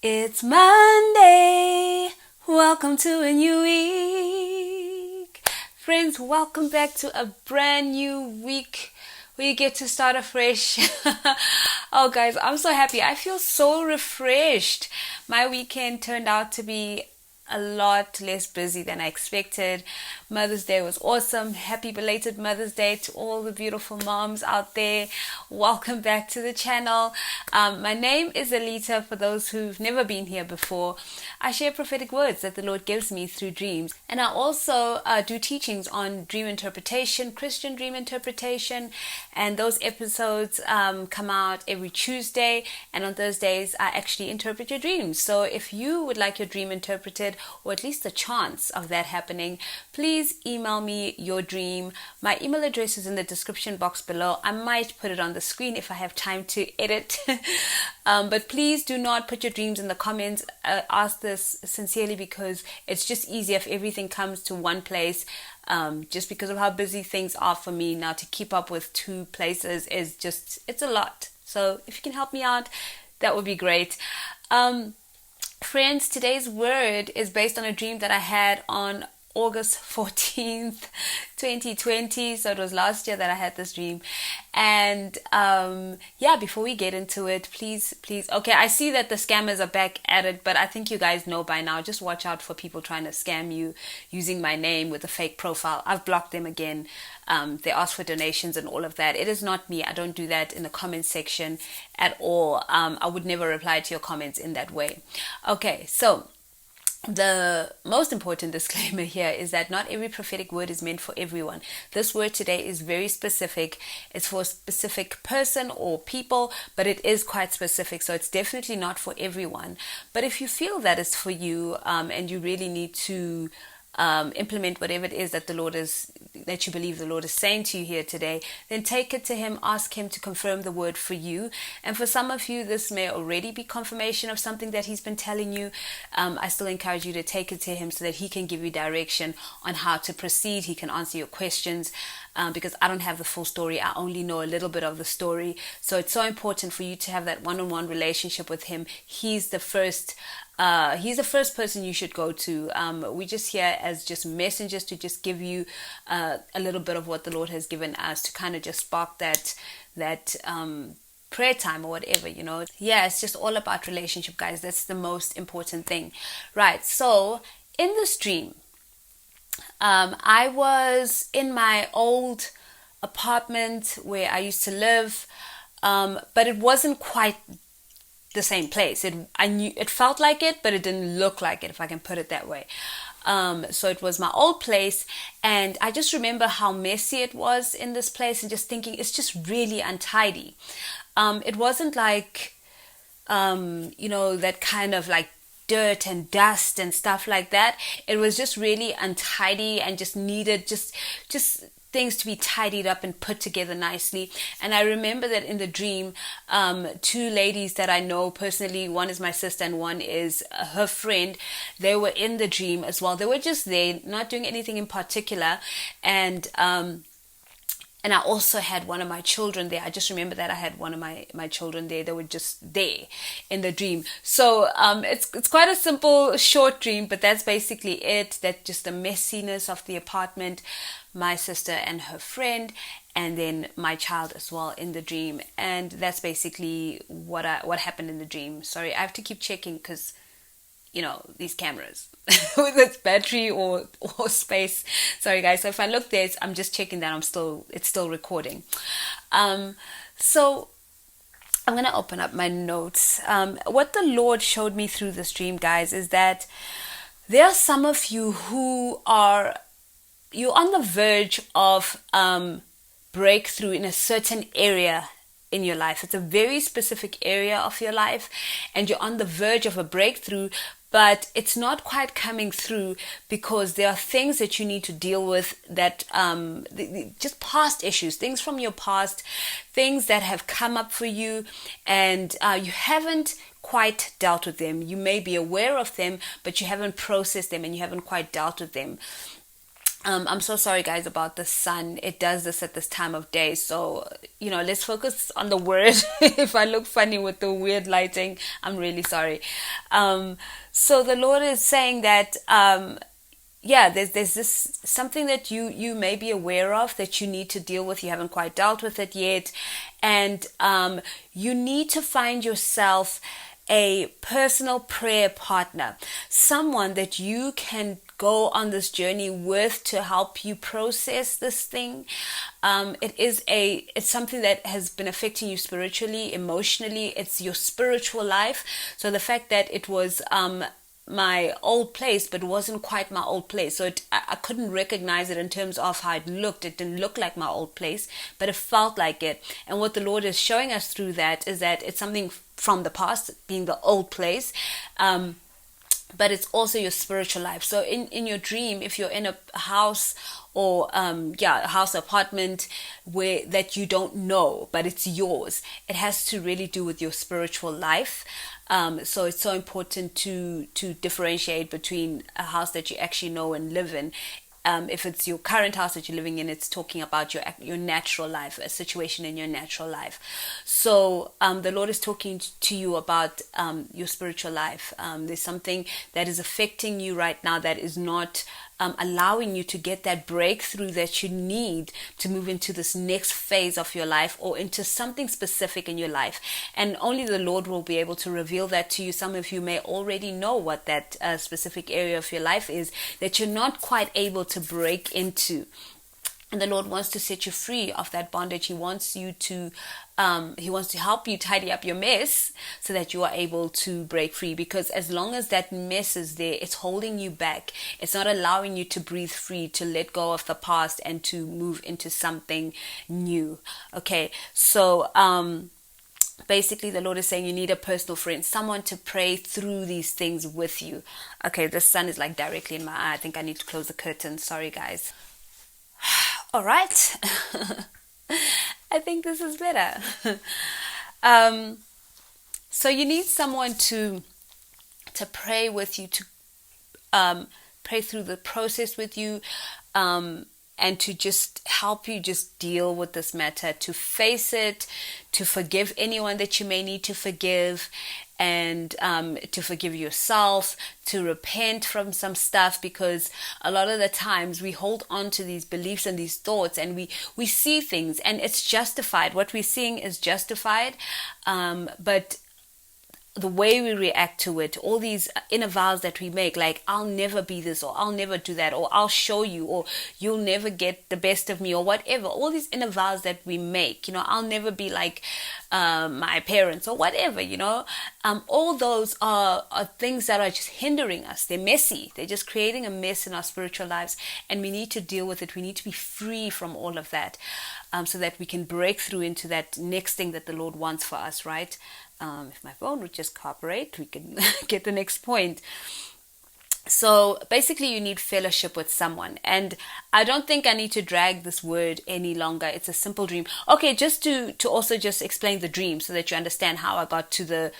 It's Monday. Welcome to a new week. Friends, welcome back to a brand new week. We get to start afresh. Oh, guys, I'm so happy. I feel so refreshed. My weekend turned out to be a lot less busy than I expected. Mother's Day was awesome. Happy belated Mother's Day to all the beautiful moms out there. Welcome back to the channel. My name is Alita. For those who've never been here before, I share prophetic words that the Lord gives me through dreams. And I also do teachings on dream interpretation, Christian dream interpretation. And those episodes come out every Tuesday. And on Thursdays, I actually interpret your dreams. So if you would like your dream interpreted, or at least a chance of that happening, please email me your dream. My email address is in the description box below. I might put it on the screen if I have time to edit. But please do not put your dreams in the comments. Ask this sincerely because it's just easier if everything comes to one place. Just because of how busy things are for me now, to keep up with two places is just, it's a lot. So if you can help me out, that would be great. Friends, today's word is based on a dream that I had on August 14th, 2020. So it was last year that I had this dream. And before we get into it, please, okay, I see that the scammers are back at it, but I think you guys know by now, just watch out for people trying to scam you using my name with a fake profile. I've blocked them again. They ask for donations and all of that. It is not me. I don't do that in the comment section at all. I would never reply to your comments in that way. Okay, so the most important disclaimer here is that not every prophetic word is meant for everyone. This word today is very specific. It's for a specific person or people, but it is quite specific. So it's definitely not for everyone. But if you feel that it's for you, and you really need to implement whatever it is that that you believe the Lord is saying to you here today, then take it to Him, ask Him to confirm the word for you. And for some of you, this may already be confirmation of something that He's been telling you. I still encourage you to take it to Him so that He can give you direction on how to proceed. He can answer your questions, because I don't have the full story. I only know a little bit of the story. So it's so important for you to have that one-on-one relationship with Him. He's the first person you should go to. We're just here as just messengers to just give you a little bit of what the Lord has given us to kind of just spark that prayer time or whatever, Yeah, it's just all about relationship, guys. That's the most important thing. Right, so in this dream, I was in my old apartment where I used to live, but it wasn't quite the same place. It felt like it, but it didn't look like it, if I can put it that way. So it was my old place, and I just remember how messy it was in this place, and just thinking it's just really untidy. It wasn't like that kind of like dirt and dust and stuff like that. It was just really untidy and just needed just things to be tidied up and put together nicely. And I remember that in the dream, two ladies that I know personally, one is my sister and one is her friend, they were in the dream as well. They were just there, not doing anything in particular. And I also had one of my children there. I just remember that I had one of my children there. They were just there in the dream. So it's quite a simple, short dream, but that's basically it. That just the messiness of the apartment, my sister and her friend, and then my child as well in the dream. And that's basically what happened in the dream. Sorry, I have to keep checking because these cameras with its battery or space. Sorry guys, so if I look there, I'm just checking that it's still recording. So I'm gonna open up my notes. What the Lord showed me through this dream, guys, is that there are some of you who you're on the verge of breakthrough in a certain area in your life. It's a very specific area of your life, and you're on the verge of a breakthrough, but it's not quite coming through because there are things that you need to deal with that just past issues, things from your past, things that have come up for you, and you haven't quite dealt with them. You may be aware of them, but you haven't processed them and you haven't quite dealt with them. I'm so sorry, guys, about the sun. It does this at this time of day. So, let's focus on the word. If I look funny with the weird lighting, I'm really sorry. So the Lord is saying that, yeah, there's this something that you may be aware of that you need to deal with. You haven't quite dealt with it yet. And you need to find yourself a personal prayer partner, someone that you can go on this journey with to help you process this thing. It's something that has been affecting you spiritually, emotionally. It's your spiritual life. So the fact that it was my old place, but it wasn't quite my old place. So I couldn't recognize it in terms of how it looked. It didn't look like my old place, but it felt like it. And what the Lord is showing us through that is that it's something from the past, being the old place. But it's also your spiritual life. So in your dream, if you're in a house or a house, apartment where that you don't know, but it's yours, it has to really do with your spiritual life. So it's so important to differentiate between a house that you actually know and live in. If it's your current house that you're living in, it's talking about your natural life, a situation in your natural life. So the Lord is talking to you about your spiritual life. There's something that is affecting you right now that is not allowing you to get that breakthrough that you need to move into this next phase of your life or into something specific in your life. And only the Lord will be able to reveal that to you. Some of you may already know what that specific area of your life is that you're not quite able to break into. And the Lord wants to set you free of that bondage. He wants you to He wants to help you tidy up your mess so that you are able to break free. Because as long as that mess is there, it's holding you back. It's not allowing you to breathe free, to let go of the past and to move into something new. Okay, so basically the Lord is saying you need a personal friend, someone to pray through these things with you. Okay, the sun is like directly in my eye. I think I need to close the curtain. Sorry, guys. All right. I think this is better. So you need someone to pray with you, to pray through the process with you, and to just help you just deal with this matter, to face it, to forgive anyone that you may need to forgive, and to forgive yourself, to repent from some stuff, because a lot of the times we hold on to these beliefs and these thoughts, and we see things and it's justified. What we're seeing is justified, but the way we react to it, all these inner vows that we make, like I'll never be this, or I'll never do that, or I'll show you, or you'll never get the best of me, or whatever, all these inner vows that we make, I'll never be like my parents or whatever, all those are things that are just hindering us. They're messy. They're just creating a mess in our spiritual lives, and we need to deal with it. We need to be free from all of that, so that we can break through into that next thing that the Lord wants for us, right? If my phone would just cooperate, we can get the next point. So basically you need fellowship with someone, and I don't think I need to drag this word any longer. It's a simple dream. Okay, just to also just explain the dream so that you understand how I got to the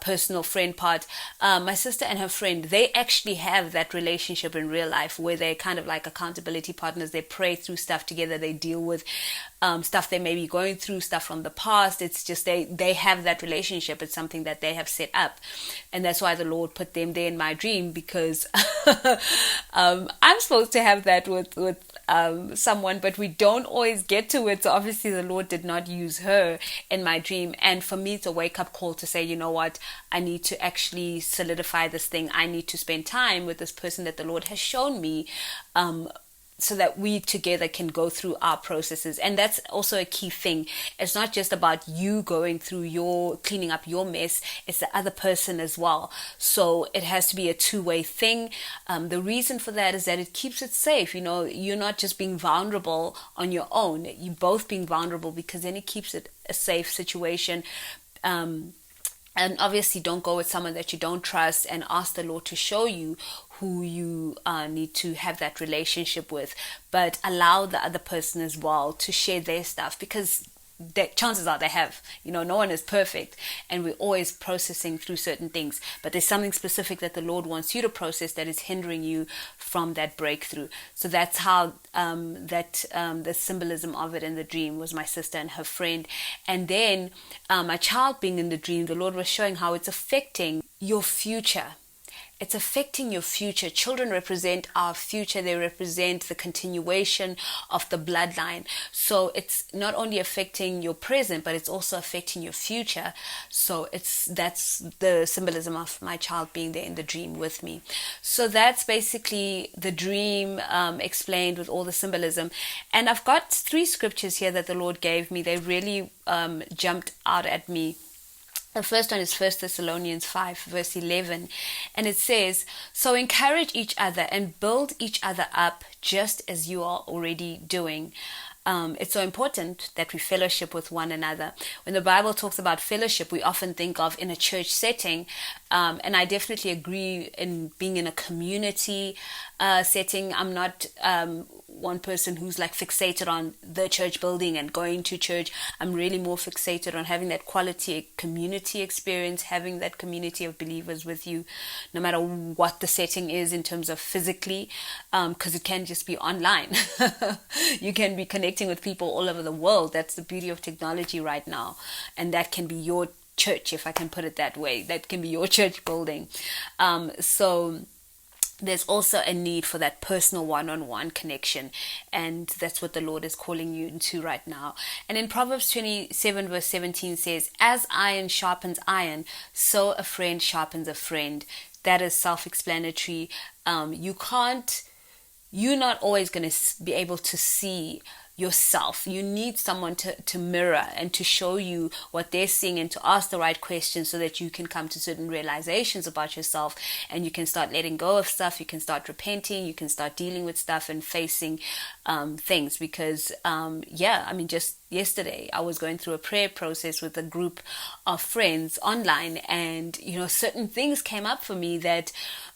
personal friend part. My sister and her friend, they actually have that relationship in real life where they're kind of like accountability partners. They pray through stuff together. They deal with stuff they may be going through, stuff from the past. It's just they have that relationship. It's something that they have set up, and that's why the Lord put them there in my dream, because I'm supposed to have that with someone, but we don't always get to it. So obviously the Lord did not use her in my dream, and for me it's a wake-up call to say, you know what, I need to actually solidify this thing. I need to spend time with this person that the Lord has shown me, so that we together can go through our processes. And that's also a key thing. It's not just about you going through cleaning up your mess, it's the other person as well. So it has to be a two-way thing. The reason for that is that it keeps it safe. You're not just being vulnerable on your own. You're both being vulnerable, because then it keeps it a safe situation. And obviously don't go with someone that you don't trust, and ask the Lord to show you who you need to have that relationship with. But allow the other person as well to share their stuff, because that chances are they have. No one is perfect, and we're always processing through certain things, but there's something specific that the Lord wants you to process that is hindering you from that breakthrough. So that's how the symbolism of it in the dream was my sister and her friend. And then my child being in the dream, the Lord was showing how it's affecting your future. It's affecting your future. Children represent our future. They represent the continuation of the bloodline. So it's not only affecting your present, but it's also affecting your future. So that's the symbolism of my child being there in the dream with me. So that's basically the dream explained with all the symbolism. And I've got 3 scriptures here that the Lord gave me. They really jumped out at me. The first one is 1 Thessalonians 5 verse 11, and it says, "So encourage each other and build each other up just as you are already doing." It's so important that we fellowship with one another. When the Bible talks about fellowship, we often think of in a church setting, and I definitely agree in being in a community setting. I'm not one person who's like fixated on the church building and going to church. I'm really more fixated on having that quality community experience, having that community of believers with you, no matter what the setting is in terms of physically, because it can just be online. You can be connecting with people all over the world. That's the beauty of technology right now, and that can be your church, if I can put it that way. That can be your church building. So there's also a need for that personal one-on-one connection, and that's what the Lord is calling you into right now. And in Proverbs 27 verse 17 says, "As iron sharpens iron, so a friend sharpens a friend." That is self-explanatory. You're not always going to be able to see yourself. You need someone to mirror and to show you what they're seeing, and to ask the right questions so that you can come to certain realizations about yourself, and you can start letting go of stuff. You can start repenting. You can start dealing with stuff and facing things. Because just yesterday I was going through a prayer process with a group of friends online, and certain things came up for me that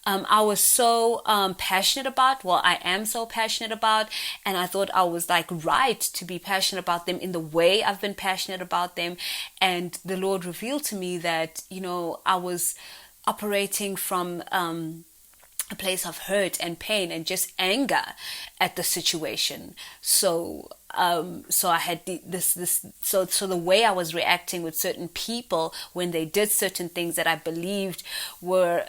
I was so passionate about. Well, I am so passionate about, and I thought I was like right to be passionate about them in the way I've been passionate about them. And the Lord revealed to me that I was operating from a place of hurt and pain and just anger at the situation. So I had so the way I was reacting with certain people when they did certain things that I believed were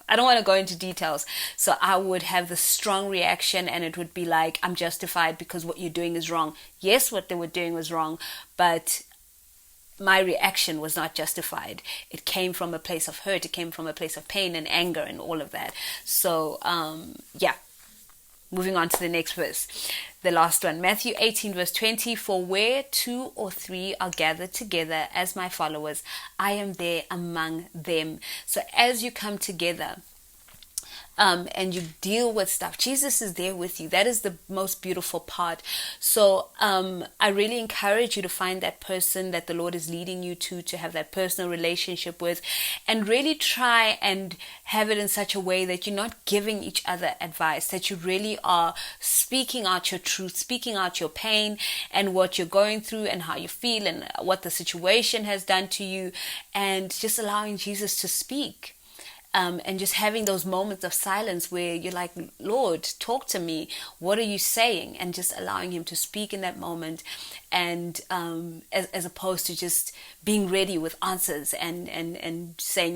I don't want to go into details. So I would have the strong reaction, and it would be like, I'm justified because what you're doing is wrong. Yes, what they were doing was wrong, but my reaction was not justified. It came from a place of hurt. It came from a place of pain and anger and all of that. So, moving on to the next verse, the last one, Matthew 18 verse 20, "For where 2 or 3 are gathered together as my followers, I am there among them." So as you come together, and you deal with stuff, Jesus is there with you. That is the most beautiful part. So I really encourage you to find that person that the Lord is leading you to have that personal relationship with, and really try and have it in such a way that you're not giving each other advice, that you really are speaking out your truth, speaking out your pain and what you're going through and how you feel and what the situation has done to you, and just allowing Jesus to speak. And just having those moments of silence where you're like, Lord, talk to me. What are you saying? And just allowing him to speak in that moment. And as opposed to just being ready with answers and saying,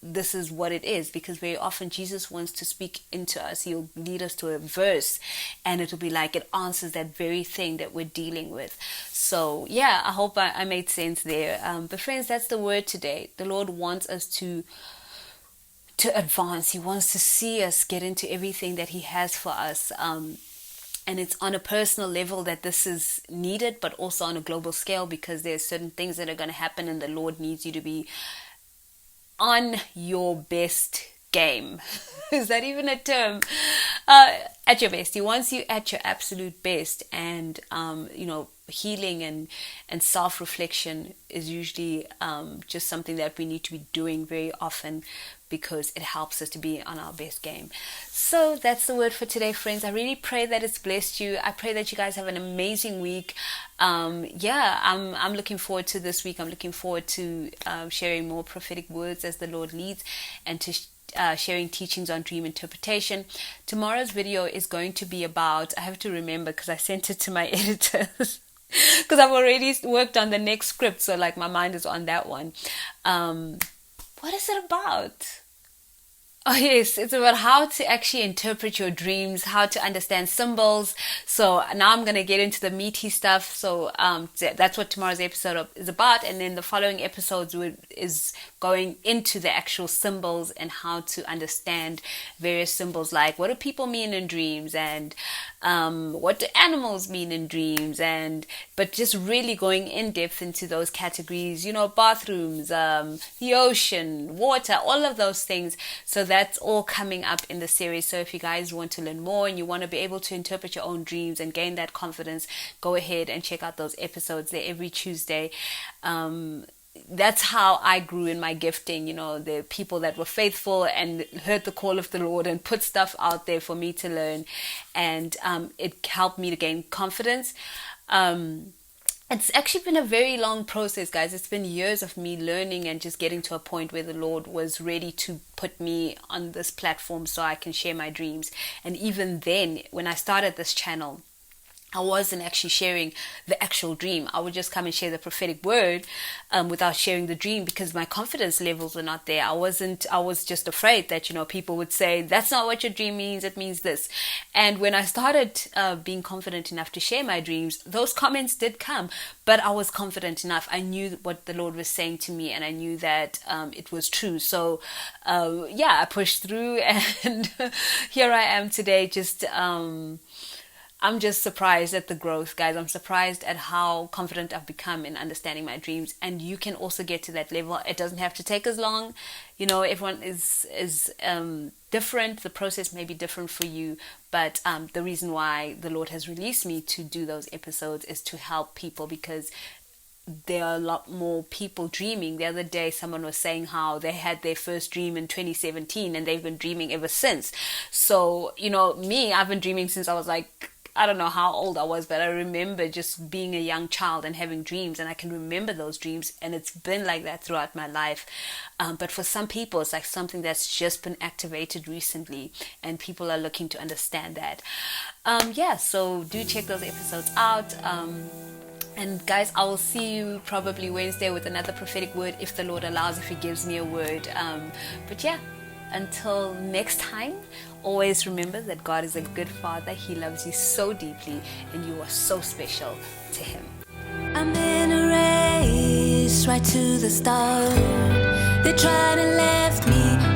this is what it is. Because very often Jesus wants to speak into us. He'll lead us to a verse, and it'll be like it answers that very thing that we're dealing with. So I hope I made sense there. But friends, that's the word today. The Lord wants us to advance. He wants to see us get into everything that he has for us. And it's on a personal level that this is needed, but also on a global scale, because there's certain things that are going to happen, and the Lord needs you to be on your best game. Is that even a term? At your best. He wants you at your absolute best. And, healing and self-reflection is usually just something that we need to be doing very often, because it helps us to be on our best game. So that's the word for today, friends. I really pray that it's blessed you. I pray that you guys have an amazing week. I'm looking forward to this week. I'm looking forward to sharing more prophetic words as the Lord leads, and to sharing teachings on dream interpretation. Tomorrow's video is going to be about, I have to remember because I sent it to my editors, because I've already worked on the next script, so like my mind is on that one. What is it about? Oh yes, it's about how to actually interpret your dreams, how to understand symbols. So now I'm going to get into the meaty stuff. So that's what tomorrow's episode is about. And then the following episodes is going into the actual symbols and how to understand various symbols, like what do people mean in dreams, and what do animals mean in dreams, but just really going in depth into those categories, bathrooms, the ocean, water, all of those things. So that's all coming up in the series. So if you guys want to learn more and you want to be able to interpret your own dreams and gain that confidence, go ahead and check out those episodes. They're every Tuesday. That's how I grew in my gifting. The people that were faithful and heard the call of the Lord and put stuff out there for me to learn, and it helped me to gain confidence. It's actually been a very long process, guys. It's been years of me learning and just getting to a point where the Lord was ready to put me on this platform so I can share my dreams. And even then, when I started this channel, I wasn't actually sharing the actual dream. I would just come and share the prophetic word without sharing the dream, because my confidence levels were not there. I was just afraid that, people would say, that's not what your dream means, it means this. And when I started being confident enough to share my dreams, those comments did come, but I was confident enough. I knew what the Lord was saying to me, and I knew that it was true. So I pushed through, and here I am today. I'm just surprised at the growth, guys. I'm surprised at how confident I've become in understanding my dreams. And you can also get to that level. It doesn't have to take as long. Everyone is different. The process may be different for you. But the reason why the Lord has released me to do those episodes is to help people, because there are a lot more people dreaming. The other day, someone was saying how they had their first dream in 2017 and they've been dreaming ever since. So, me, I've been dreaming since I was like, I don't know how old I was, but I remember just being a young child and having dreams, and I can remember those dreams, and it's been like that throughout my life. But for some people, it's like something that's just been activated recently, and people are looking to understand that. So do check those episodes out. And guys, I will see you probably Wednesday with another prophetic word, if the Lord allows, if He gives me a word. Until next time, always remember that God is a good Father. He loves you so deeply, and you are so special to Him. I'm in a race right to the start. They tried and left me